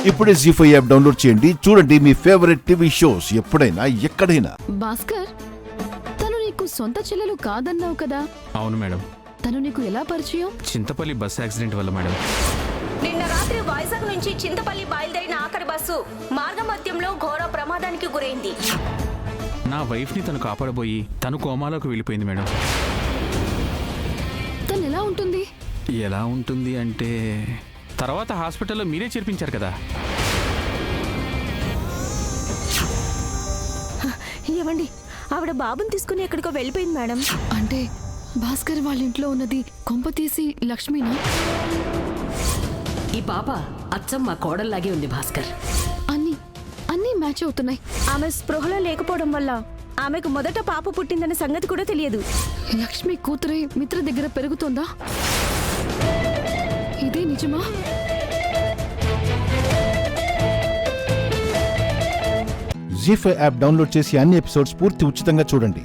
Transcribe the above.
ఇప్పుడే జీ5 app download చేయండి. చూడండి మీ ఫేవరెట్ టీవీ షోస్ ఎప్పుడైనా ఎక్కడైనా. భాస్కర్, తను నీకు సొంత చెల్లెలు కాదన్నావు కదా? అవును మేడం. తను నీకు ఎలా పరిచయం? చింతపల్లి బస్ యాక్సిడెంట్ వల్ల మేడం. నిన్న రాత్రి వైజాగ్ నుంచి చింతపల్లి బయలుదేరిన ఆఖరి బస్సు మార్గమధ్యంలో ఘోర ప్రమాదానికి గురైంది. నా వైఫ్ ని తను కాపాడబోయి తను కోమాలోకి వెళ్ళిపోయింది మేడం. తను ఎలా ఉంటుంది? ఎలా ఉంటుంది అంటే తర్వాత హాస్పిటల్లో మీరే చేర్పించారు కదా. ఏమండి, ఆవిడ బాబుని తీసుకుని ఎక్కడికో వెళ్ళిపోయింది మేడం. అంటే భాస్కర్ వాళ్ళ ఇంట్లో ఉన్నది కొంపతీసి లక్ష్మినా? ఈ పాప అచ్చం మా కోడల్లాగే ఉంది భాస్కర్. అన్నీ మ్యాచ్ అవుతున్నాయి. ఆమె స్పృహలో లేకపోవడం వల్ల ఆమెకు మొదట పాప పుట్టిందన్న సంగతి కూడా తెలియదు. లక్ష్మి కూతురే మిత్ర దగ్గర పెరుగుతోందా? ఇదే నిజమా? జీ5 యాప్ డౌన్లోడ్ చేసి అన్ని ఎపిసోడ్స్ పూర్తి ఉచితంగా చూడండి.